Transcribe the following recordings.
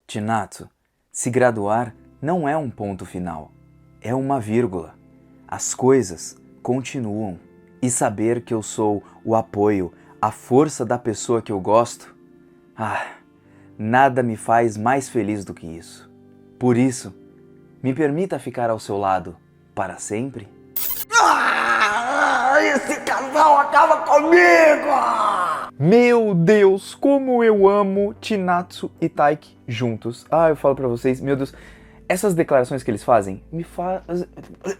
Chinatsu, se graduar não é um ponto final, é uma vírgula. As coisas continuam. E saber que eu sou o apoio, a força da pessoa que eu gosto, nada me faz mais feliz do que isso. Por isso, me permita ficar ao seu lado para sempre. Esse casal acaba comigo! Meu Deus, como eu amo Chinatsu e Taiki juntos. Eu falo pra vocês, meu Deus, essas declarações que eles fazem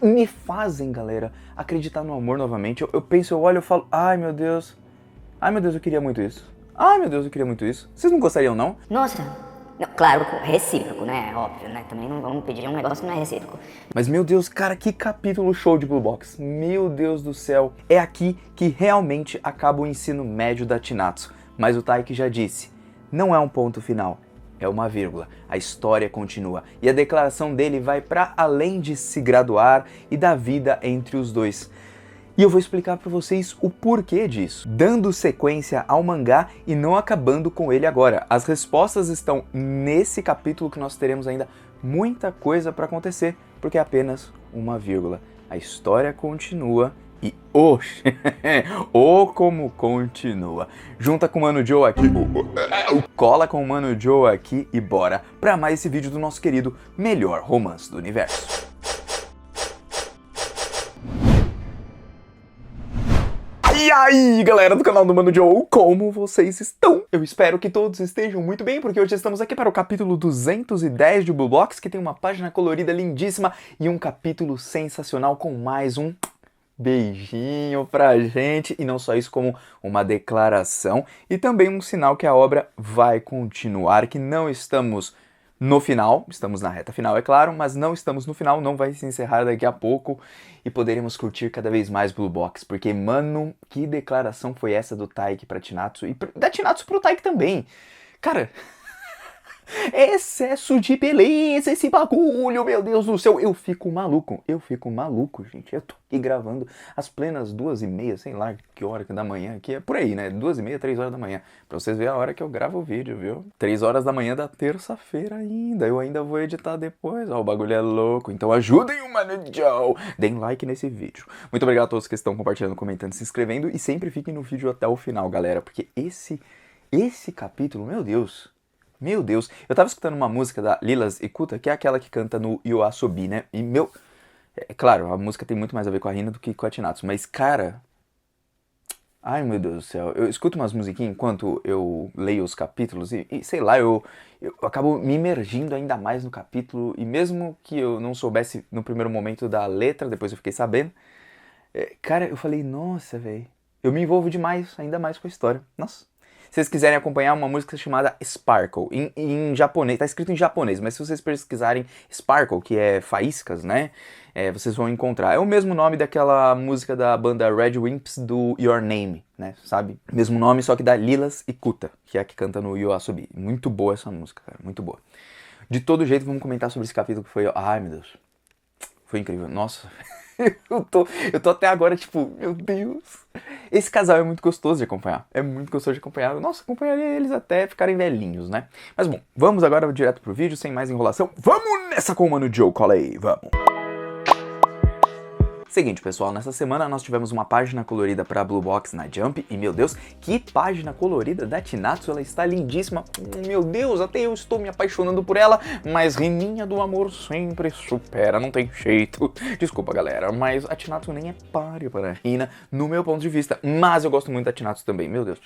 me fazem, galera, acreditar no amor novamente. Eu penso, eu olho e falo, ai meu Deus, eu queria muito isso. Ai meu Deus, eu queria muito isso. Vocês não gostariam, não? Nossa, não, claro, recíproco, né? Óbvio, né? Também não vamos pedir um negócio que não é recíproco. Mas meu Deus, cara, que capítulo show de Blue Box. Meu Deus do céu. É aqui que realmente acaba o ensino médio da Chinatsu. Mas o Taiki já disse, não é um ponto final, é uma vírgula. A história continua. E a declaração dele vai para além de se graduar e da vida entre os dois. E eu vou explicar para vocês o porquê disso, dando sequência ao mangá e não acabando com ele agora. As respostas estão nesse capítulo que nós teremos ainda muita coisa para acontecer, porque é apenas uma vírgula. A história continua e como continua. Junta com o Mano Joe aqui, cola com o Mano Joe aqui e bora para mais esse vídeo do nosso querido melhor romance do universo. E aí, galera do canal do Mano Joe, como vocês estão? Eu espero que todos estejam muito bem, porque hoje estamos aqui para o capítulo 210 de Blue Box, que tem uma página colorida lindíssima e um capítulo sensacional com mais um beijinho pra gente. E não só isso, como uma declaração e também um sinal que a obra vai continuar, que não estamos no final, estamos na reta final, é claro, mas não estamos no final, não vai se encerrar daqui a pouco e poderemos curtir cada vez mais Blue Box, porque, mano, que declaração foi essa do Taiki pra Chinatsu e da Chinatsu pro Taiki também. Cara, é excesso de beleza esse bagulho, meu Deus do céu, eu fico maluco, gente, eu tô aqui gravando às plenas 2h30, sei lá que hora da manhã, que é por aí, né, 2h30, 3 horas da manhã, pra vocês verem a hora que eu gravo o vídeo, viu, 3 horas da manhã da terça-feira ainda, eu ainda vou editar depois, ó, o bagulho é louco, então ajudem o Mano Joe, deem like nesse vídeo. Muito obrigado a todos que estão compartilhando, comentando, se inscrevendo e sempre fiquem no vídeo até o final, galera, porque esse capítulo, meu Deus, eu tava escutando uma música da Lilas Ikuta, que é aquela que canta no Yoasobi, né? E é claro, a música tem muito mais a ver com a Rina do que com a Chinatsu, mas cara, ai meu Deus do céu, eu escuto umas musiquinhas enquanto eu leio os capítulos e sei lá, eu acabo me imergindo ainda mais no capítulo e mesmo que eu não soubesse no primeiro momento da letra, depois eu fiquei sabendo, cara, eu falei, nossa, velho, eu me envolvo demais, ainda mais com a história, nossa. Se vocês quiserem acompanhar uma música chamada Sparkle, em japonês, tá escrito em japonês, mas se vocês pesquisarem Sparkle, que é faíscas, né, vocês vão encontrar. É o mesmo nome daquela música da banda Red Wimps do Your Name, né, sabe? Mesmo nome, só que da Lilas Ikuta, que é a que canta no Yoasobi. Muito boa essa música, cara, muito boa. De todo jeito, vamos comentar sobre esse capítulo que foi, ai meu Deus, foi incrível, nossa... Eu tô até agora, tipo, meu Deus. Esse casal é muito gostoso de acompanhar. Nossa, acompanharia eles até ficarem velhinhos, né? Mas bom, vamos agora direto pro vídeo, sem mais enrolação. Vamos nessa com o Mano Joe, cola aí, vamos. Seguinte, pessoal, nessa semana nós tivemos uma página colorida para Blue Box na Jump e, meu Deus, que página colorida da Chinatsu, ela está lindíssima. Meu Deus, até eu estou me apaixonando por ela, mas Rininha do amor sempre supera, não tem jeito. Desculpa, galera, mas a Chinatsu nem é páreo para a Rina, no meu ponto de vista, mas eu gosto muito da Chinatsu também. Meu Deus,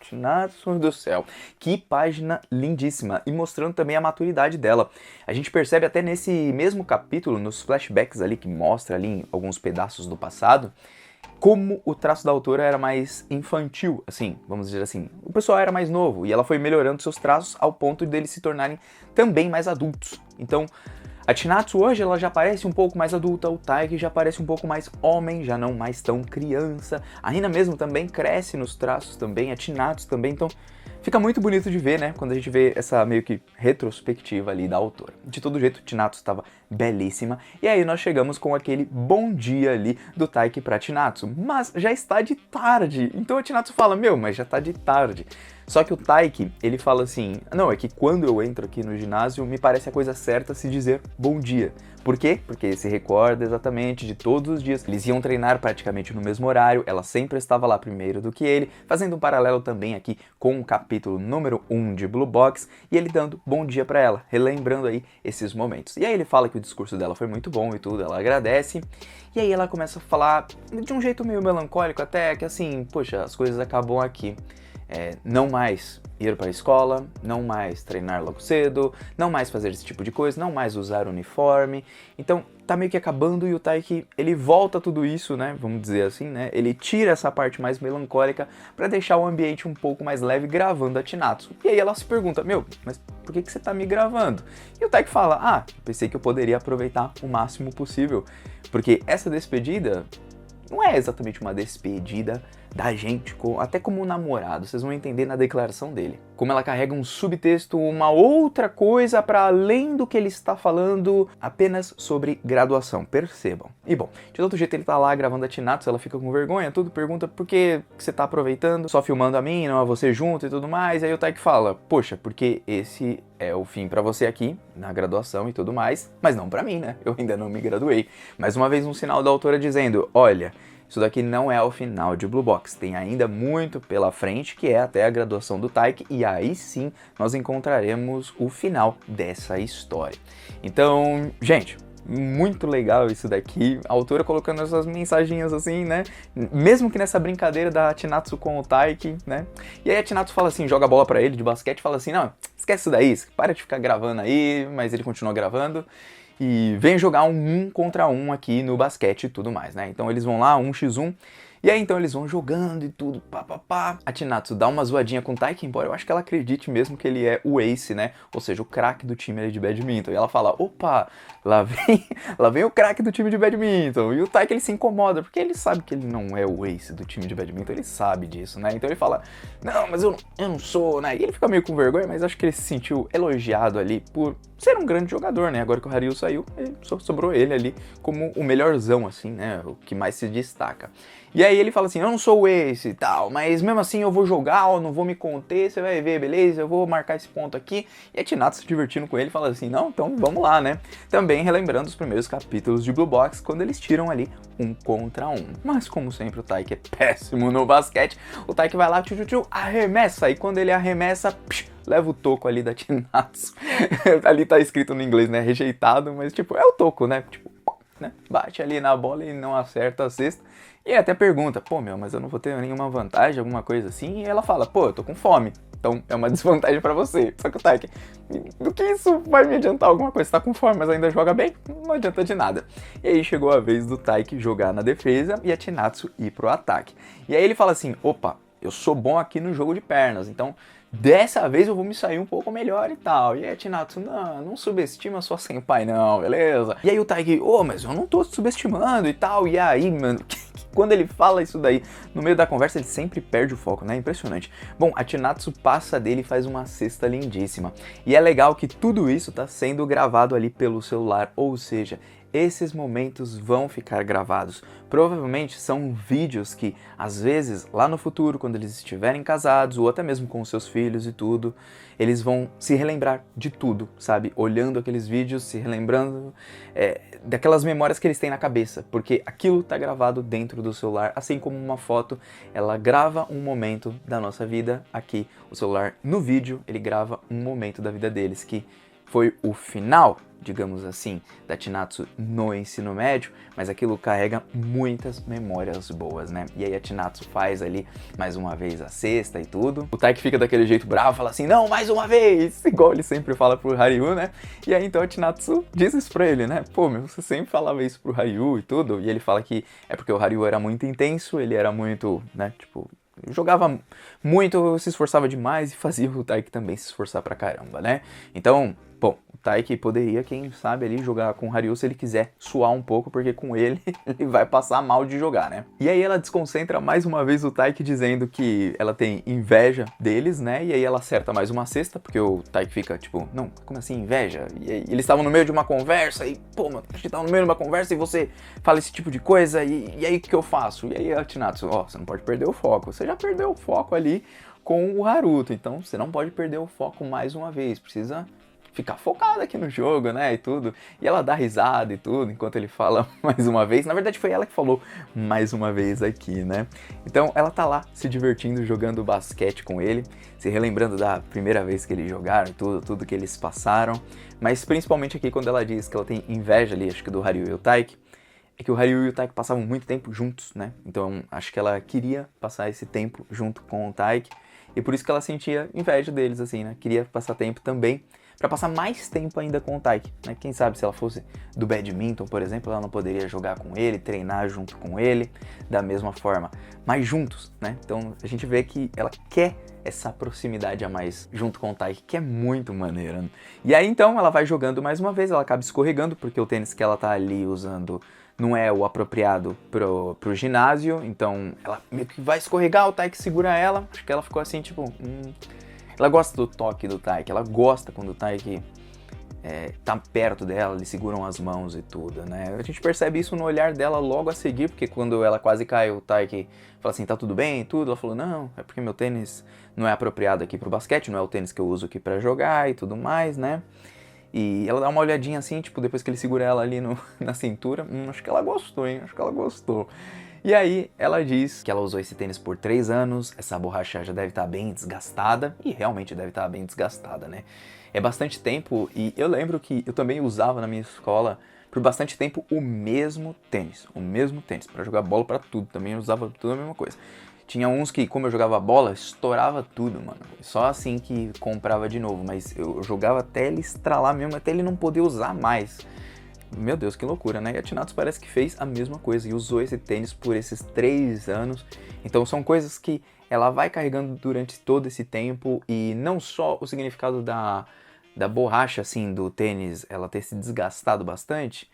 Chinatsu do céu, que página lindíssima e mostrando também a maturidade dela. A gente percebe até nesse mesmo capítulo, nos flashbacks ali que mostra ali alguns pedaços do passado, como o traço da autora era mais infantil, assim, vamos dizer assim. O pessoal era mais novo e ela foi melhorando seus traços ao ponto de eles se tornarem também mais adultos. Então, a Chinatsu hoje ela já parece um pouco mais adulta, o Taiki já parece um pouco mais homem, já não mais tão criança. A Rina mesmo também cresce nos traços também, a Chinatsu também, então fica muito bonito de ver, né, quando a gente vê essa meio que retrospectiva ali da autora. De todo jeito, Chinatsu estava belíssima. E aí nós chegamos com aquele bom dia ali do Taiki pra Chinatsu, mas já está de tarde. Então a Chinatsu fala, meu, mas já tá de tarde. Só que o Taiki, ele fala assim, não, é que quando eu entro aqui no ginásio, me parece a coisa certa se dizer bom dia. Por quê? Porque ele se recorda exatamente de todos os dias. Eles iam treinar praticamente no mesmo horário, ela sempre estava lá primeiro do que ele, fazendo um paralelo também aqui com o capítulo número 1 de Blue Box, e ele dando bom dia pra ela, relembrando aí esses momentos. E aí ele fala que o discurso dela foi muito bom e tudo, ela agradece, e aí ela começa a falar de um jeito meio melancólico até, que assim, poxa, as coisas acabam aqui. Não mais ir para a escola, não mais treinar logo cedo, não mais fazer esse tipo de coisa, não mais usar uniforme. Então tá meio que acabando e o Taiki, ele volta tudo isso, né, vamos dizer assim, né, ele tira essa parte mais melancólica para deixar o ambiente um pouco mais leve gravando a Chinatsu. E aí ela se pergunta, meu, mas por que você tá me gravando? E o Taiki fala, pensei que eu poderia aproveitar o máximo possível, porque essa despedida não é exatamente uma despedida da gente, até como um namorado, vocês vão entender na declaração dele. Como ela carrega um subtexto, uma outra coisa para além do que ele está falando apenas sobre graduação, percebam. E bom, de outro jeito ele tá lá gravando a Chinatsu, ela fica com vergonha, tudo, pergunta por que você tá aproveitando, só filmando a mim, não a você junto e tudo mais, aí o Taiki fala, poxa, porque esse é o fim pra você aqui, na graduação e tudo mais, mas não pra mim, né, eu ainda não me graduei. Mais uma vez um sinal da autora dizendo, olha, isso daqui não é o final de Blue Box, tem ainda muito pela frente, que é até a graduação do Taiki, e aí sim nós encontraremos o final dessa história. Então, gente, muito legal isso daqui, a autora colocando essas mensaginhas assim, né, mesmo que nessa brincadeira da Chinatsu com o Taiki, né, e aí a Chinatsu fala assim, joga a bola pra ele de basquete, fala assim, não, esquece isso daí, para de ficar gravando aí, mas ele continua gravando. E vem jogar um contra um aqui no basquete e tudo mais, né? Então eles vão lá, 1x1, e aí então eles vão jogando e tudo, pá. A Chinatsu dá uma zoadinha com o Taiki, embora eu acho que ela acredite mesmo que ele é o ace, né? Ou seja, o craque do time ali de badminton. E ela fala, opa, lá vem o craque do time de badminton. E o Taiki, ele se incomoda, porque ele sabe que ele não é o ace do time de badminton, ele sabe disso, né? Então ele fala, não, mas eu não sou, né? E ele fica meio com vergonha, mas acho que ele se sentiu elogiado ali por ser um grande jogador, né? Agora que o Ryu saiu, só sobrou ele ali como o melhorzão, assim, né? O que mais se destaca. E aí ele fala assim, eu não sou o ace e tal, mas mesmo assim eu vou jogar, eu não vou me conter, você vai ver, beleza? Eu vou marcar esse ponto aqui. E a Chinatsu se divertindo com ele, fala assim, não, então vamos lá, né? Também relembrando os primeiros capítulos de Blue Box, quando eles tiram ali 1 contra 1. Mas como sempre o Taiki é péssimo no basquete, o Taiki vai lá, arremessa, e quando ele arremessa, leva o toco ali da Chinatsu. Ali tá escrito no inglês, né, rejeitado, mas tipo, é o toco, né, tipo, né, bate ali na bola e não acerta a cesta. E até pergunta, pô, meu, mas eu não vou ter nenhuma vantagem, alguma coisa assim? E ela fala, pô, eu tô com fome, então é uma desvantagem pra você. Só que o Taiki, do que isso vai me adiantar alguma coisa? Você tá com fome, mas ainda joga bem? Não adianta de nada. E aí chegou a vez do Taiki jogar na defesa e a Chinatsu ir pro ataque. E aí ele fala assim, opa, eu sou bom aqui no jogo de pernas, então dessa vez eu vou me sair um pouco melhor e tal. E aí a Chinatsu, não subestima sua senpai não, beleza? E aí o Taiki, mas eu não tô subestimando e tal. E aí, mano, quando ele fala isso daí, no meio da conversa ele sempre perde o foco, né? Impressionante. Bom, a Chinatsu passa dele e faz uma cesta lindíssima. E é legal que tudo isso tá sendo gravado ali pelo celular, ou seja, esses momentos vão ficar gravados. Provavelmente são vídeos que, às vezes, lá no futuro, quando eles estiverem casados, ou até mesmo com os seus filhos e tudo, eles vão se relembrar de tudo, sabe? Olhando aqueles vídeos, se relembrando daquelas memórias que eles têm na cabeça, porque aquilo tá gravado dentro do celular, assim como uma foto, ela grava um momento da nossa vida aqui. O celular, no vídeo, ele grava um momento da vida deles, que foi o final, digamos assim, da Chinatsu no ensino médio, mas aquilo carrega muitas memórias boas, né? E aí a Chinatsu faz ali mais uma vez a cesta e tudo. O Taiki fica daquele jeito bravo, fala assim, não, mais uma vez! Igual ele sempre fala pro Ryu, né? E aí então a Chinatsu diz isso pra ele, né? Pô, meu, você sempre falava isso pro Ryu e tudo. E ele fala que é porque o Ryu era muito intenso, ele era muito, né, tipo, jogava muito, se esforçava demais e fazia o Taiki também se esforçar pra caramba, né? Então, bom, o Taiki poderia, quem sabe, ali jogar com o Haryu se ele quiser suar um pouco, porque com ele, ele vai passar mal de jogar, né? E aí ela desconcentra mais uma vez o Taiki dizendo que ela tem inveja deles, né? E aí ela acerta mais uma cesta, porque o Taiki fica tipo, não, como assim inveja? E aí, eles estavam no meio de uma conversa e, pô, mano, a gente tava no meio de uma conversa e você fala esse tipo de coisa e aí o que eu faço? E aí a Chinatsu, ó, você não pode perder o foco, você já perdeu o foco ali com o Haruto, então você não pode perder o foco mais uma vez, precisa ficar focada aqui no jogo, né, e tudo. E ela dá risada e tudo, enquanto ele fala mais uma vez. Na verdade foi ela que falou mais uma vez aqui, né. Então ela tá lá se divertindo, jogando basquete com ele, se relembrando da primeira vez que eles jogaram e tudo que eles passaram. Mas principalmente aqui quando ela diz que ela tem inveja ali, acho que do Haryu e o Taiki, é que o Haryu e o Taiki passavam muito tempo juntos, né. Então acho que ela queria passar esse tempo junto com o Taiki. E por isso que ela sentia inveja deles, assim, né. Queria passar tempo também, para passar mais tempo ainda com o Taiki, né? Quem sabe se ela fosse do badminton, por exemplo, ela não poderia jogar com ele, treinar junto com ele, da mesma forma, mas juntos, né? Então a gente vê que ela quer essa proximidade a mais junto com o Taiki, que é muito maneiro, né? E aí então ela vai jogando mais uma vez, ela acaba escorregando, porque o tênis que ela tá ali usando não é o apropriado pro ginásio, então ela meio que vai escorregar, o Taiki segura ela, acho que ela ficou assim, tipo... Ela gosta do toque do Taiki, ela gosta quando o Taiki tá perto dela, eles seguram as mãos e tudo, né? A gente percebe isso no olhar dela logo a seguir, porque quando ela quase cai, o Taiki fala assim, tá tudo bem e tudo, ela falou, não, é porque meu tênis não é apropriado aqui pro basquete, não é o tênis que eu uso aqui pra jogar e tudo mais, né? E ela dá uma olhadinha assim, tipo, depois que ele segura ela ali na cintura, acho que ela gostou, hein? Acho que ela gostou. E aí ela diz que ela usou esse tênis por 3 anos, essa borracha já deve estar bem desgastada, e realmente deve estar bem desgastada, né? É bastante tempo, e eu lembro que eu também usava na minha escola por bastante tempo o mesmo tênis, para jogar bola, para tudo, também eu usava tudo a mesma coisa. Tinha uns que, como eu jogava bola, estourava tudo, mano. Só assim que comprava de novo, mas eu jogava até ele estralar mesmo, até ele não poder usar mais. Meu Deus, que loucura, né? E a Chinatsu parece que fez a mesma coisa e usou esse tênis por esses 3 anos. Então são coisas que ela vai carregando durante todo esse tempo, e não só o significado da borracha, assim, do tênis, ela ter se desgastado bastante,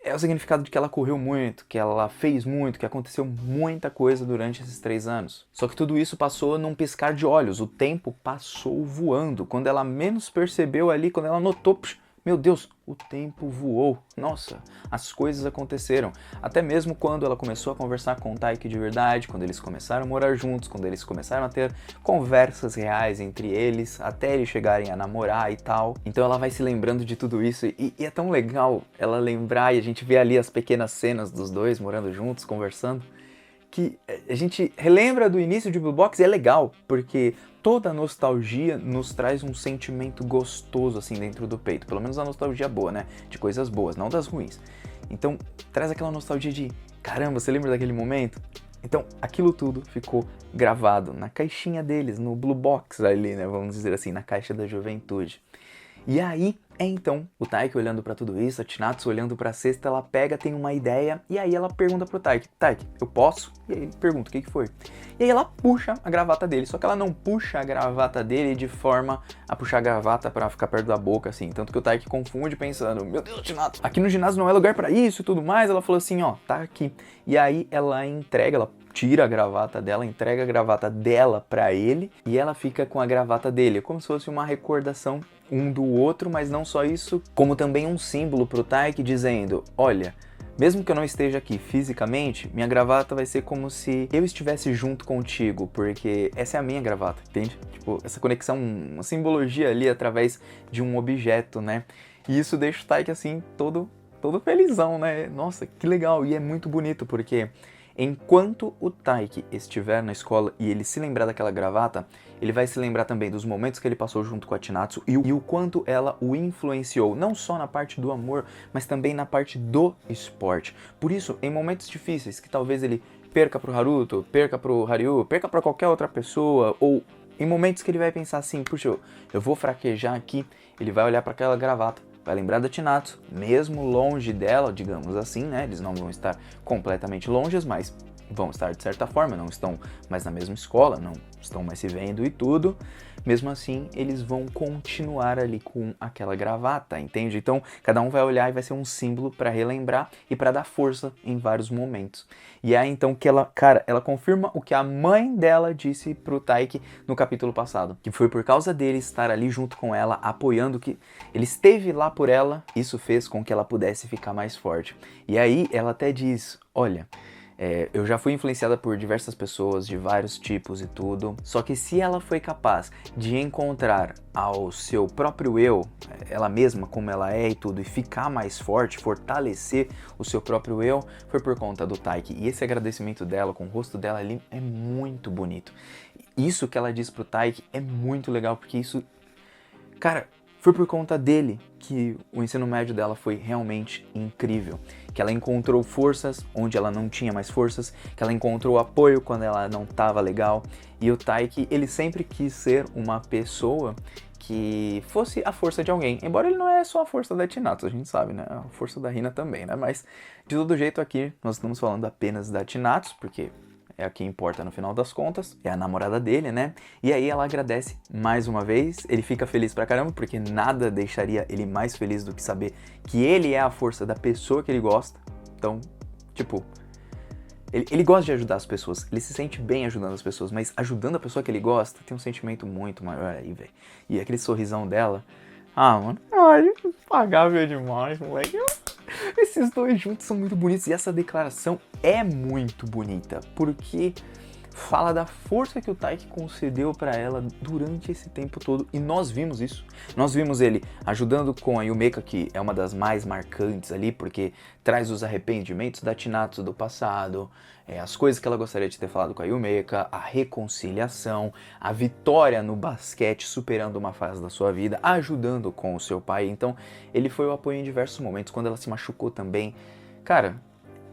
é o significado de que ela correu muito, que ela fez muito, que aconteceu muita coisa durante esses 3 anos. Só que tudo isso passou num piscar de olhos, o tempo passou voando. Quando ela menos percebeu ali, quando ela notou... Meu Deus, o tempo voou. Nossa, as coisas aconteceram. Até mesmo quando ela começou a conversar com o Taiki de verdade, quando eles começaram a morar juntos, quando eles começaram a ter conversas reais entre eles, até eles chegarem a namorar e tal. Então ela vai se lembrando de tudo isso, e é tão legal ela lembrar, e a gente vê ali as pequenas cenas dos dois morando juntos, conversando, que a gente relembra do início de Blue Box, e é legal, porque toda a nostalgia nos traz um sentimento gostoso assim dentro do peito, pelo menos a nostalgia boa, né, de coisas boas, não das ruins. Então traz aquela nostalgia de, caramba, você lembra daquele momento? Então aquilo tudo ficou gravado na caixinha deles, no Blue Box ali, né, vamos dizer assim, na caixa da juventude. E aí, então, o Taiki olhando pra tudo isso, a Chinatsu olhando pra cesta, ela pega, tem uma ideia, e aí ela pergunta pro Taiki, Taiki, eu posso? E aí ele pergunta, o que foi? E aí ela puxa a gravata dele, só que ela não puxa a gravata dele de forma a puxar a gravata pra ficar perto da boca, assim, tanto que o Taiki confunde pensando, meu Deus, Chinatsu, aqui no ginásio não é lugar pra isso e tudo mais. Ela falou assim, ó, tá aqui. E aí ela entrega, ela tira a gravata dela, entrega a gravata dela pra ele, e ela fica com a gravata dele, como se fosse uma recordação um do outro, mas não só isso, como também um símbolo pro Taiki dizendo, olha, mesmo que eu não esteja aqui fisicamente, minha gravata vai ser como se eu estivesse junto contigo, porque essa é a minha gravata, entende? Tipo, essa conexão, uma simbologia ali através de um objeto, né? E isso deixa o Taiki assim, todo felizão, né? Nossa, que legal, e é muito bonito, porque enquanto o Taiki estiver na escola e ele se lembrar daquela gravata, ele vai se lembrar também dos momentos que ele passou junto com a Chinatsu e o quanto ela o influenciou, não só na parte do amor, mas também na parte do esporte. Por isso, em momentos difíceis, que talvez ele perca pro Haruto, perca pro Haryu, perca pra qualquer outra pessoa, ou em momentos que ele vai pensar assim, puxa, eu vou fraquejar aqui, ele vai olhar para aquela gravata, vai lembrar da Chinatsu, mesmo longe dela, digamos assim, né? Eles não vão estar completamente longes, mas vão estar de certa forma, não estão mais na mesma escola, não estão mais se vendo e tudo, mesmo assim eles vão continuar ali com aquela gravata, entende? Então cada um vai olhar e vai ser um símbolo para relembrar e para dar força em vários momentos. E é então que ela, cara, ela confirma o que a mãe dela disse pro Taiki no capítulo passado, que foi por causa dele estar ali junto com ela, apoiando, que ele esteve lá por ela, isso fez com que ela pudesse ficar mais forte. E aí ela até diz, olha, eu já fui influenciada por diversas pessoas de vários tipos e tudo, só que se ela foi capaz de encontrar ao seu próprio eu, ela mesma como ela é e tudo, e ficar mais forte, fortalecer o seu próprio eu, foi por conta do Taiki. E esse agradecimento dela, com o rosto dela ali, é muito bonito. Isso que ela diz pro Taiki é muito legal, porque isso, cara, foi por conta dele que o ensino médio dela foi realmente incrível. Que ela encontrou forças onde ela não tinha mais forças, que ela encontrou apoio quando ela não estava legal. E o Taiki, ele sempre quis ser uma pessoa que fosse a força de alguém. Embora ele não é só a força da Chinatsu, a gente sabe, né? A força da Hina também, né? Mas, de todo jeito, aqui nós estamos falando apenas da Chinatsu, porque é a que importa no final das contas, é a namorada dele, né? E aí ela agradece mais uma vez, ele fica feliz pra caramba, porque nada deixaria ele mais feliz do que saber que ele é a força da pessoa que ele gosta. Então, tipo, ele gosta de ajudar as pessoas, ele se sente bem ajudando as pessoas, mas ajudando a pessoa que ele gosta tem um sentimento muito maior aí, velho. E aquele sorrisão dela, mano, ai, pagável demais, moleque. Esses dois juntos são muito bonitos e essa declaração é muito bonita, porque fala da força que o Taiki concedeu para ela durante esse tempo todo, e nós vimos isso. Nós vimos ele ajudando com a Yumeka, que é uma das mais marcantes ali, porque traz os arrependimentos da Chinatsu do passado, as coisas que ela gostaria de ter falado com a Yumeka, a reconciliação, a vitória no basquete, superando uma fase da sua vida, ajudando com o seu pai. Então ele foi o apoio em diversos momentos, quando ela se machucou também. Cara,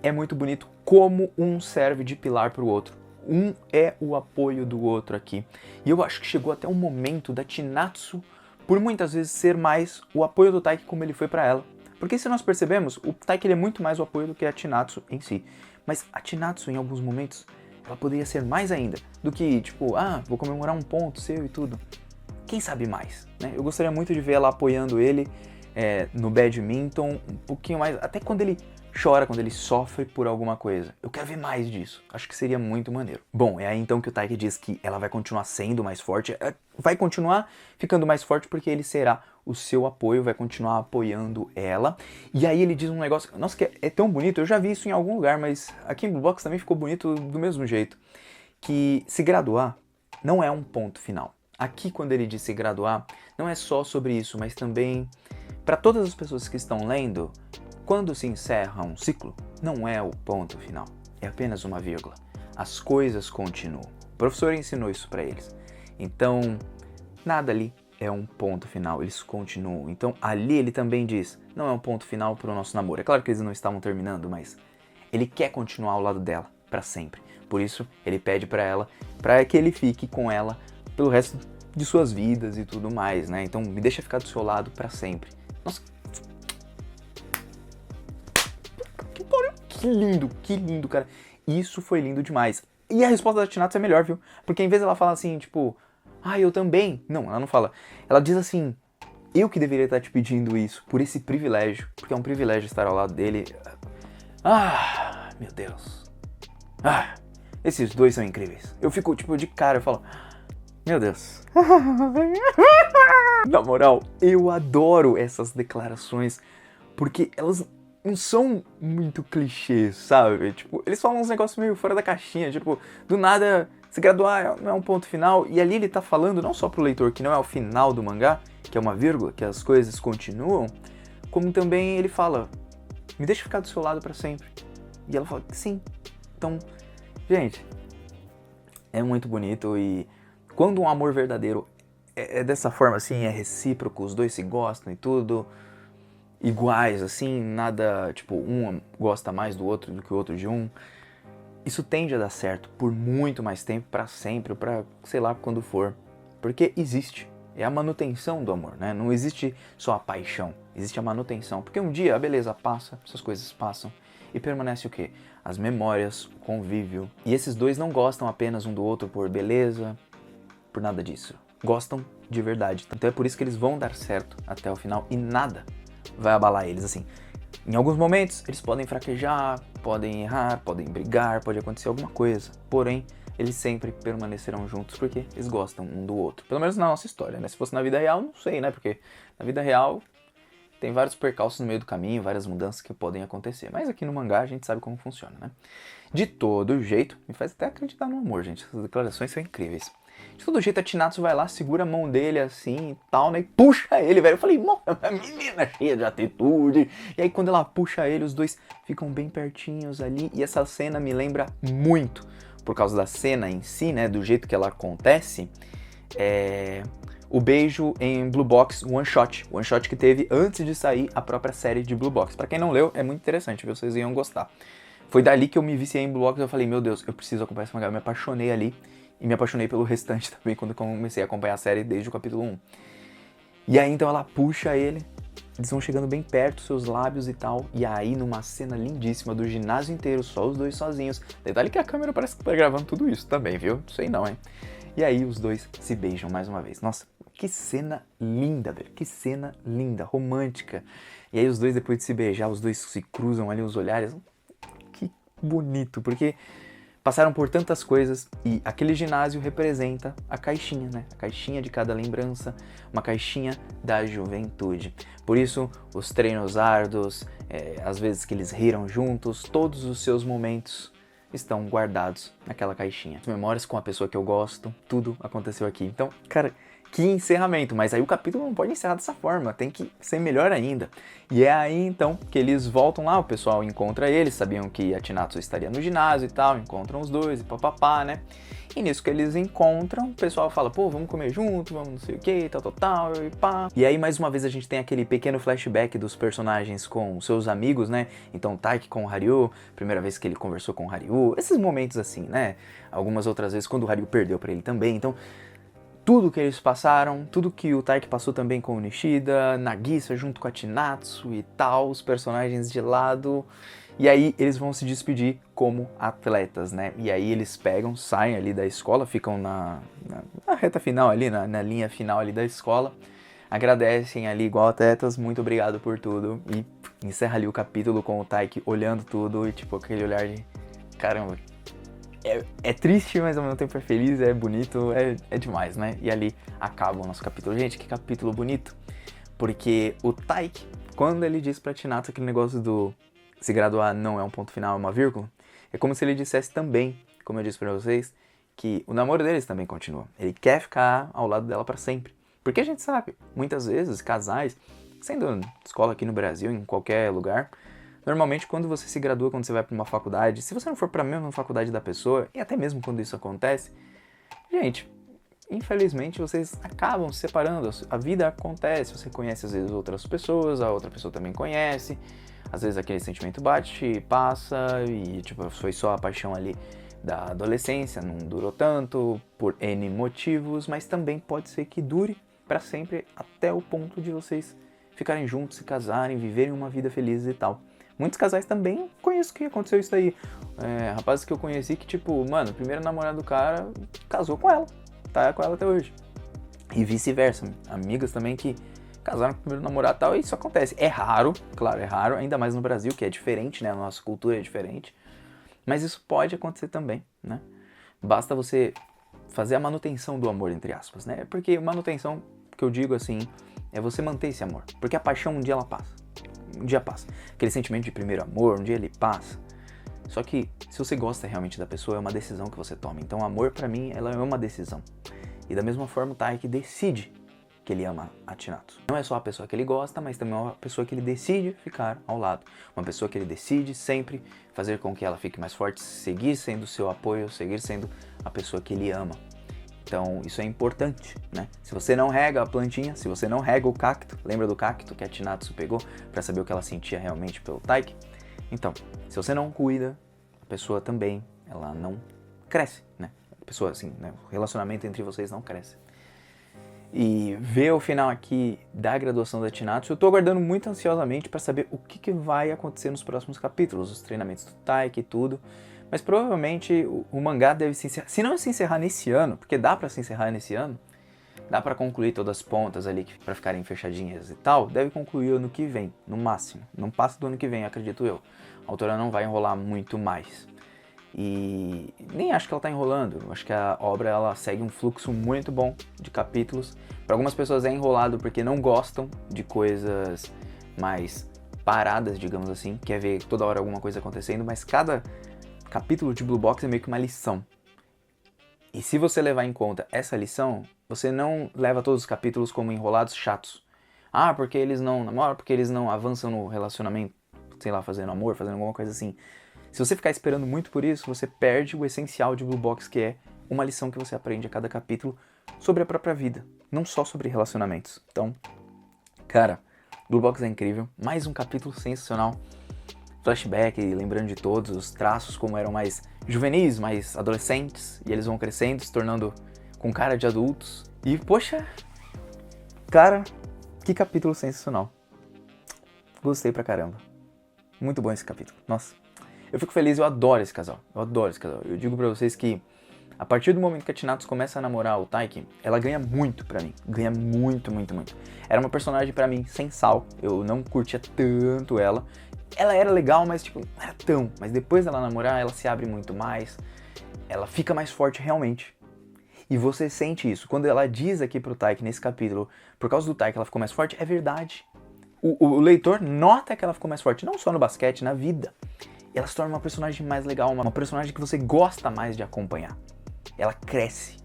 é muito bonito como um serve de pilar para o outro. Um é o apoio do outro aqui. E eu acho que chegou até um momento da Chinatsu, por muitas vezes, ser mais o apoio do Taiki como ele foi pra ela. Porque se nós percebemos, o Taiki ele é muito mais o apoio do que a Chinatsu em si. Mas a Chinatsu, em alguns momentos, ela poderia ser mais ainda. Do que, tipo, vou comemorar um ponto seu e tudo. Quem sabe mais, né? Eu gostaria muito de ver ela apoiando ele no badminton, um pouquinho mais, até quando ele chora, quando ele sofre por alguma coisa. Eu quero ver mais disso. Acho que seria muito maneiro. Bom, é aí então que o Taiki diz que ela vai continuar sendo mais forte. Vai continuar ficando mais forte porque ele será o seu apoio, vai continuar apoiando ela. E aí ele diz um negócio, nossa, que é tão bonito. Eu já vi isso em algum lugar, mas aqui em Blue Box também ficou bonito do mesmo jeito. Que se graduar não é um ponto final. Aqui, quando ele diz se graduar, não é só sobre isso, mas também para todas as pessoas que estão lendo, quando se encerra um ciclo, não é o ponto final, é apenas uma vírgula. As coisas continuam. O professor ensinou isso para eles. Então, nada ali é um ponto final, eles continuam. Então, ali ele também diz, não é um ponto final para o nosso namoro. É claro que eles não estavam terminando, mas ele quer continuar ao lado dela para sempre. Por isso, ele pede para ela, para que ele fique com ela pelo resto de suas vidas e tudo mais, né? Então, me deixa ficar do seu lado para sempre. Nossa, que lindo, cara. Isso foi lindo demais. E a resposta da Chinatsu é melhor, viu? Porque em vez dela falar assim, tipo, eu também. Não, ela não fala. Ela diz assim, eu que deveria estar te pedindo isso, por esse privilégio. Porque é um privilégio estar ao lado dele. Meu Deus. Esses dois são incríveis. Eu fico, tipo, de cara, eu falo, meu Deus. Na moral, eu adoro essas declarações, porque elas não são muito clichês, sabe? Tipo, eles falam uns negócios meio fora da caixinha, tipo, do nada, se graduar não é um ponto final, e ali ele tá falando não só pro leitor que não é o final do mangá, que é uma vírgula, que as coisas continuam, como também ele fala, me deixa ficar do seu lado pra sempre. E ela fala, sim. Então, gente, é muito bonito, e quando um amor verdadeiro é dessa forma, assim, é recíproco, os dois se gostam e tudo, iguais, assim, nada, tipo, um gosta mais do outro do que o outro de um, isso tende a dar certo por muito mais tempo, pra sempre, pra, sei lá, quando for, porque existe, é a manutenção do amor, né, não existe só a paixão, existe a manutenção, porque um dia, beleza, passa, essas coisas passam, E permanece o quê? As memórias, o convívio. E esses dois não gostam apenas um do outro por beleza, por nada disso. Gostam de verdade. Então é por isso que eles vão dar certo até o final e nada vai abalar eles, assim. Em alguns momentos, eles podem fraquejar, podem errar, podem brigar, pode acontecer alguma coisa. Porém, eles sempre permanecerão juntos porque eles gostam um do outro. Pelo menos na nossa história, né? Se fosse na vida real, não sei, né? Porque na vida real tem vários percalços no meio do caminho, várias mudanças que podem acontecer. Mas aqui no mangá a gente sabe como funciona, né? De todo jeito, me faz até acreditar no amor, gente. Essas declarações são incríveis. De todo jeito, a Chinatsu vai lá, segura a mão dele assim e tal, né? E puxa ele, velho. Eu falei, a menina cheia de atitude. E aí, quando ela puxa ele, os dois ficam bem pertinhos ali. E essa cena me lembra muito, por causa da cena em si, né? Do jeito que ela acontece. O beijo em Blue Box One Shot que teve antes de sair a própria série de Blue Box. Pra quem não leu, é muito interessante, viu? Vocês iam gostar. Foi dali que eu me viciei em Blue Box. Eu falei, meu Deus, eu preciso acompanhar esse mangá. Eu me apaixonei ali. E me apaixonei pelo restante também, quando comecei a acompanhar a série desde o capítulo 1. E aí, então, ela puxa ele, eles vão chegando bem perto, seus lábios e tal. E aí, numa cena lindíssima do ginásio inteiro, só os dois sozinhos. Detalhe que a câmera parece que tá gravando tudo isso também, viu? Não sei não, hein? E aí, os dois se beijam mais uma vez. Nossa, que cena linda, velho. Que cena linda, romântica. E aí, os dois, depois de se beijar, os dois se cruzam ali os olhares. Que bonito, porque passaram por tantas coisas e aquele ginásio representa a caixinha, né? A caixinha de cada lembrança, uma caixinha da juventude. Por isso, os treinos árduos, as vezes que eles riram juntos, todos os seus momentos estão guardados naquela caixinha. As memórias com a pessoa que eu gosto, tudo aconteceu aqui. Então, cara, que encerramento, mas aí o capítulo não pode encerrar dessa forma, tem que ser melhor ainda. E é aí então que eles voltam lá, o pessoal encontra eles, sabiam que a Chinatsu estaria no ginásio e tal, encontram os dois e papapá, né? E nisso que eles encontram, o pessoal fala, pô, vamos comer junto, vamos não sei o que, tal, e pá. E aí mais uma vez a gente tem aquele pequeno flashback dos personagens com seus amigos, né? Então Taiki com o Haryu, primeira vez que ele conversou com o Haryu, esses momentos assim, né? Algumas outras vezes quando o Haryu perdeu pra ele também, então tudo que eles passaram, tudo que o Taiki passou também com o Nishida, Nagisa junto com a Chinatsu e tal, os personagens de lado. E aí eles vão se despedir como atletas, né? E aí eles pegam, saem ali da escola, ficam na reta final ali, na linha final ali da escola. Agradecem ali igual atletas, muito obrigado por tudo. E encerra ali o capítulo com o Taiki olhando tudo e tipo aquele olhar de caramba. É triste, mas ao mesmo tempo é feliz, é bonito, é demais, né? E ali acaba o nosso capítulo. Gente, que capítulo bonito. Porque o Taiki, quando ele diz pra Chinatsu aquele negócio do se graduar não é um ponto final, é uma vírgula, é como se ele dissesse também, como eu disse pra vocês, que o namoro deles também continua. Ele quer ficar ao lado dela pra sempre. Porque a gente sabe, muitas vezes, casais, sendo escola aqui no Brasil, em qualquer lugar, normalmente, quando você se gradua, quando você vai para uma faculdade, se você não for para a mesma faculdade da pessoa, e até mesmo quando isso acontece, gente, infelizmente vocês acabam se separando, a vida acontece, você conhece às vezes outras pessoas, a outra pessoa também conhece, às vezes aquele sentimento bate, passa, e tipo, foi só a paixão ali da adolescência, não durou tanto, por N motivos, mas também pode ser que dure para sempre, até o ponto de vocês ficarem juntos, se casarem, viverem uma vida feliz e tal. Muitos casais também conheço que aconteceu isso aí. Rapazes que eu conheci que, tipo, mano, o primeiro namorado do cara casou com ela. Tá com ela até hoje. E vice-versa. Amigas também que casaram com o primeiro namorado e tal. E isso acontece. É raro, claro, é raro. Ainda mais no Brasil, que é diferente, né? A nossa cultura é diferente. Mas isso pode acontecer também, né? Basta você fazer a manutenção do amor, entre aspas, né? Porque manutenção, que eu digo assim, é você manter esse amor. Porque a paixão um dia ela passa. Um dia passa. Aquele sentimento de primeiro amor, um dia ele passa. Só que, se você gosta realmente da pessoa, é uma decisão que você toma. Então, amor, pra mim, ela é uma decisão. E da mesma forma, o Taiki decide que ele ama a Chinatsu. Não é só a pessoa que ele gosta, mas também é uma pessoa que ele decide ficar ao lado. Uma pessoa que ele decide sempre fazer com que ela fique mais forte, seguir sendo seu apoio, seguir sendo a pessoa que ele ama. Então, isso é importante, né? Se você não rega a plantinha, se você não rega o cacto, lembra do cacto que a Chinatsu pegou para saber o que ela sentia realmente pelo Taiki? Então, se você não cuida, a pessoa também, ela não cresce, né? A pessoa, assim, né? O relacionamento entre vocês não cresce. e ver o final aqui da graduação da Chinatsu, eu tô aguardando muito ansiosamente pra saber o que vai acontecer nos próximos capítulos, os treinamentos do Taiki e tudo. Mas provavelmente o mangá deve se encerrar, se não se encerrar nesse ano, porque dá pra se encerrar nesse ano, dá pra concluir todas as pontas ali pra ficarem fechadinhas e tal, deve concluir ano que vem, no máximo. Não passa do ano que vem, acredito eu. A autora não vai enrolar muito mais. E nem acho que ela tá enrolando, acho que a obra ela segue um fluxo muito bom de capítulos. Para algumas pessoas é enrolado porque não gostam de coisas mais paradas, digamos assim, quer ver toda hora alguma coisa acontecendo, mas cada capítulo de Blue Box é meio que uma lição. E se você levar em conta essa lição, você não leva todos os capítulos como enrolados chatos. Ah, porque eles não namoram, porque eles não avançam no relacionamento, sei lá, fazendo amor, fazendo alguma coisa assim. Se você ficar esperando muito por isso, você perde o essencial de Blue Box, que é uma lição que você aprende a cada capítulo sobre a própria vida, não só sobre relacionamentos. Então, cara, Blue Box é incrível, mais um capítulo sensacional. Flashback, lembrando de todos os traços como eram mais juvenis, mais adolescentes, e eles vão crescendo, se tornando com cara de adultos. E, poxa, cara, que capítulo sensacional. Gostei pra caramba. Muito bom esse capítulo, nossa. Eu fico feliz, eu adoro esse casal, Eu digo pra vocês que a partir do momento que a Chinatsu começa a namorar o Taiki, ela ganha muito pra mim, ganha muito, muito, muito. Era uma personagem pra mim sem sal, eu não curtia tanto ela. Ela era legal, mas tipo, não era tão. Mas depois dela namorar, ela se abre muito mais, ela fica mais forte realmente. E você sente isso, quando ela diz aqui pro Taiki nesse capítulo, por causa do Taiki ela ficou mais forte, é verdade. O leitor nota que ela ficou mais forte, não só no basquete, na vida. Ela se torna uma personagem mais legal, uma personagem que você gosta mais de acompanhar. Ela cresce.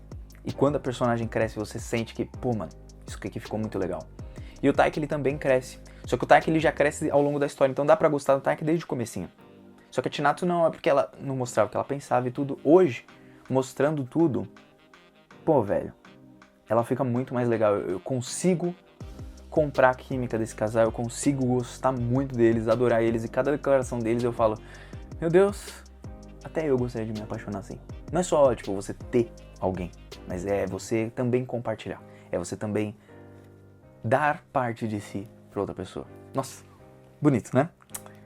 E quando a personagem cresce, você sente que, pô, mano, isso aqui ficou muito legal. E o Taiki, ele também cresce. Só que o Taiki, ele já cresce ao longo da história, então dá pra gostar do Taiki desde o comecinho. Só que a Chinatsu não, é porque ela não mostrava o que ela pensava e tudo. Hoje, mostrando tudo, pô, velho, ela fica muito mais legal. Eu consigo comprar a química desse casal, eu consigo gostar muito deles, adorar eles, e cada declaração deles eu falo, meu Deus, até eu gostaria de me apaixonar assim. Não é só, tipo, você ter alguém, mas é você também compartilhar, é você também dar parte de si pra outra pessoa. Nossa, bonito, né?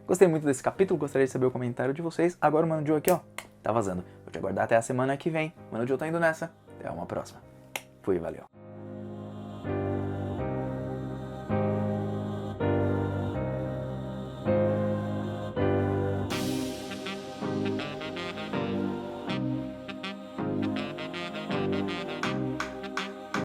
Gostei muito desse capítulo, gostaria de saber o comentário de vocês. Agora o Mano Joe aqui, ó, tá vazando. Vou te aguardar até a semana que vem. Mano Joe tá indo nessa, até uma próxima. Fui, valeu.